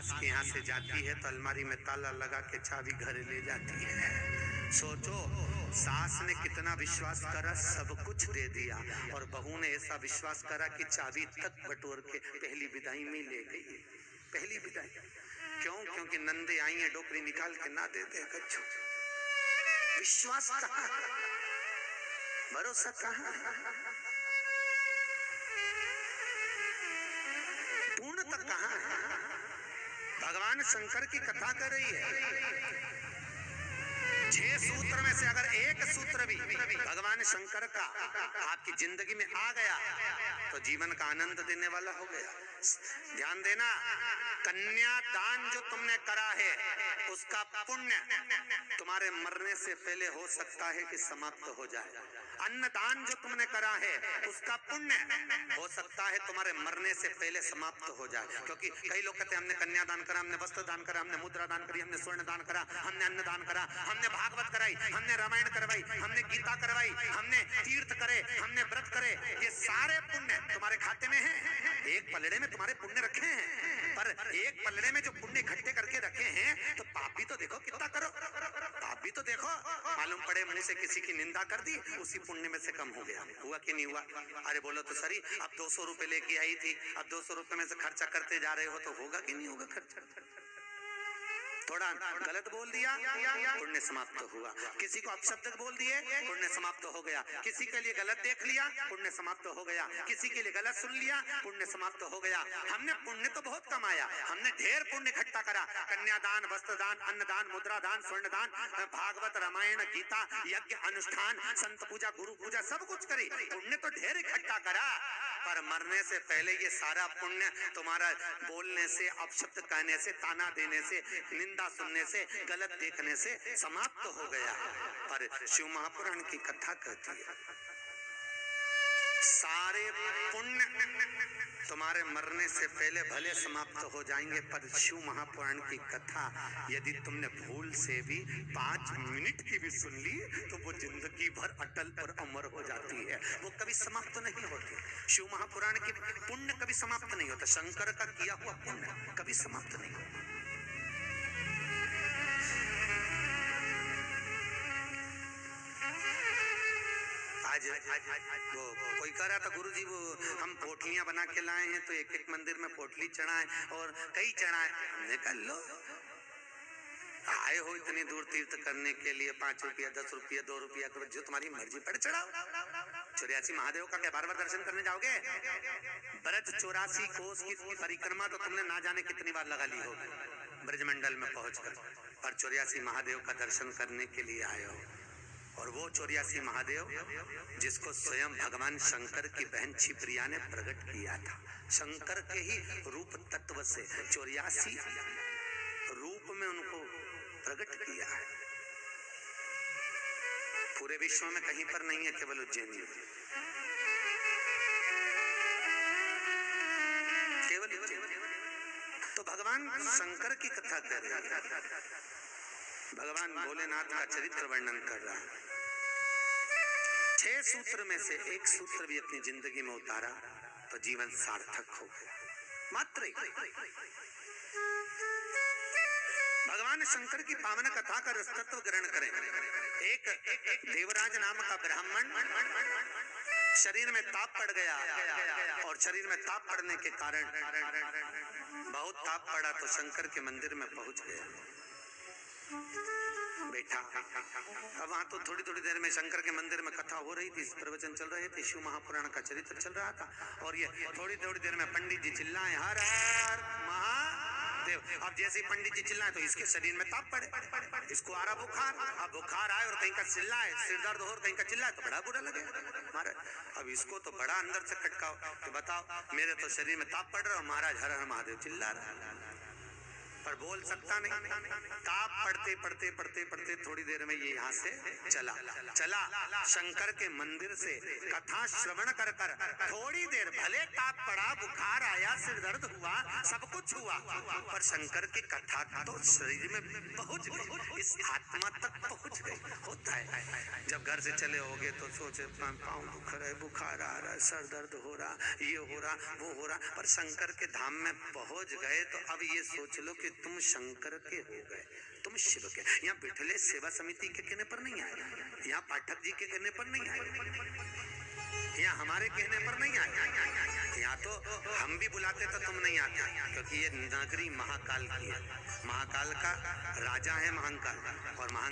सास के यहाँ से जाती है तो अलमारी में ताला लगा के चाबी घर ले जाती है। सोचो सास ने कितना विश्वास करा, सब कुछ दे दिया, और बहू ने ऐसा विश्वास करा कि चाबी तक बटोर के पहली विदाई में ले गई। पहली विदाई क्यों? क्योंकि नंदे आई है, डोकरी निकाल के ना देते कच्चू। विश्वास कहाँ, भरोसा कहाँ, पूर्णता कहाँ है? भगवान शंकर की कथा कर रही है। 6 सूत्र में से अगर एक सूत्र भी भगवान शंकर का आपकी जिंदगी में आ गया तो जीवन का आनंद देने वाला हो गया। ध्यान देना, कन्यादान जो तुमने करा है उसका पुण्य तुम्हारे मरने से पहले हो सकता है कि समाप्त हो जाए। अन्नदान जो तुमने करा है उसका पुण्य हो सकता है तुम्हारे मरने से पहले समाप्त हो जाए। क्योंकि कई लोग कहते हैं हमने कन्यादान करा, हमने वस्त्र दान करा, हमने मुद्रा दान करी, हमने स्वर्ण दान करा, हमने अन्न दान करा, हमने भागवत कराई, हमने रामायण करवाई, हमने गीता करवाई, हमने तीर्थ करे, हमने व्रत करे। ये सारे पुण्य तुम्हारे खाते में हैं। एक पलड़े में तुम्हारे पुण्य रखे हैं, पर एक पलड़े में जो पुण्य इकट्ठे करके रखे हैं तो पाप भी तो देखो कितना करो, पाप भी तो देखो। मालूम पड़े मुंह से किसी की निंदा कर दी, उसी पुण्य में से कम हो गया। हुआ कि नहीं हुआ? अरे बोलो तो सही, अब 200 रुपए लेके आई थी, अब 200 रुपए में से खर्चा करते जा रहे हो तो होगा कि नहीं होगा खर्चा? थोड़ा गलत बोल दिया, पुण्य समाप्त हुआ। किसी को अपशब्द बोल दिए, पुण्य समाप्त हो गया। किसी के लिए गलत देख लिया, पुण्य समाप्त हो गया। किसी के लिए गलत सुन लिया, पुण्य समाप्त हो गया। हमने पुण्य तो बहुत कमाया, हमने ढेर पुण्य इकट्ठा करा। कन्यादान, वस्त्रदान, अन्नदान, मुद्रादान, स्वर्णदान, भागवत, रामायण, गीता, यज्ञ, अनुष्ठान, संत पूजा, गुरु पूजा, सब कुछ करी, पुण्य तो ढेर इकट्ठा करा। पर मरने से पहले ये सारा पुण्य तुम्हारा बोलने से, अपशब्द कहने से, ताना देने से, निंदा सुनने से, गलत देखने से समाप्त हो गया। पर शिव महापुराण की कथा कहती है सारे पुण्य तुम्हारे मरने से पहले भले समाप्त हो जाएंगे, पर शिव महापुराण की कथा यदि तुमने भूल से भी 5 मिनट की भी सुन ली तो वो जिंदगी भर अटल और अमर हो जाती है, वो कभी समाप्त नहीं होती। शिव महापुराण की पुण्य कभी समाप्त नहीं होता, शंकर का किया हुआ पुण्य कभी समाप्त नहीं होता। आज वो कोई कह रहा था गुरुजी वो हम पोटलियां बना के लाए हैं तो एक एक मंदिर में पोटली चढ़ाए और कई चढ़ाए। हमने कहा लो आए हो इतनी दूर तीर्थ करने के लिए, 5 रुपया 10 रुपया 2 रुपया करो, जो तुम्हारी मर्जी पर चढ़ाओ। 84 महादेव का क्या बार-बार दर्शन करने जाओगे? ब्रज 84 कोस की परिक्रमा तो तुमने ना जाने कितनी बार लगा ली होगी ब्रजमंडल में पहुंचकर, पर 84 महादेव का दर्शन करने के लिए आए हो। और वो 84 महादेव जिसको स्वयं भगवान शंकर की बहन क्षिप्रिया ने प्रकट किया था, शंकर के ही रूप तत्व से 84 रूप में उनको प्रकट किया है। पूरे विश्व में कहीं पर नहीं है, केवल उज्जैन में, केवल उज्जैन। तो भगवान शंकर की कथा कर रहा है, भगवान भोलेनाथ का चरित्र वर्णन कर रहा है। 6 सूत्र में से एक सूत्र भी अपनी जिंदगी में उतारा तो जीवन सार्थक हो गया। मात्र भगवान शंकर की पावन कथा का रसतत्व ग्रहण करें। एक देवराज नाम का ब्राह्मण शरीर में ताप पड़ गया, और शरीर में ताप पड़ने के कारण बहुत ताप पड़ा तो शंकर के मंदिर में पहुंच गया। बैठा, अब वहां तो थोड़ी थोड़ी देर में शंकर के मंदिर में कथा हो रही थी, प्रवचन चल रहे थे, शिव महापुराण का चरित्र चल रहा था। और ये थोड़ी थोड़ी देर में पंडित जी चिल्लाए हर हर महादेव। अब जैसे पंडित जी चिल्लाए तो इसके शरीर में ताप पड़े, इसको आ रहा बुखार। अब बुखार आए और कहीं का चिल्लाए, सिर दर्द हो और कहीं का चिल्लाए तो बड़ा बुरा लगे महाराज। अब इसको तो बड़ा अंदर से खटकाओ कि बताओ मेरे तो शरीर में ताप पड़ रहा है, महाराज हर हर महादेव चिल्ला रहा है। पर बोल सकता नहीं। ताप पढ़ते पढ़ते पढ़ते पढ़ते थोड़ी देर में ये यहाँ से चला शंकर के मंदिर से कथा श्रवण कर कर थोड़ी देर भले ताप पड़ा, बुखार आया, सिर दर्द हुआ, सब कुछ हुआ, पर शंकर की कथा तो शरीर में पहुंच गई, इस आत्मा तक पहुंच गई। होता है जब घर से चले होगे तो सोचे पाँव दुख रहे, बुखार आ रहा है, सर दर्द हो रहा, ये हो रहा, वो हो रहा, पर शंकर के धाम में पहुंच गए तो अब ये सोच लो कि तुम शंकर के हो गए, तुम शिव के। यहाँ बिठले सेवा समिति के कहने पर नहीं आए, यहाँ पाठक जी के कहने पर नहीं आए, यहाँ हमारे कहने पर नहीं आए, यहाँ तो हम भी बुलाते तो तुम नहीं आते, क्योंकि ये नगरी महाकाल की है, महाकाल का राजा है महाकाल, और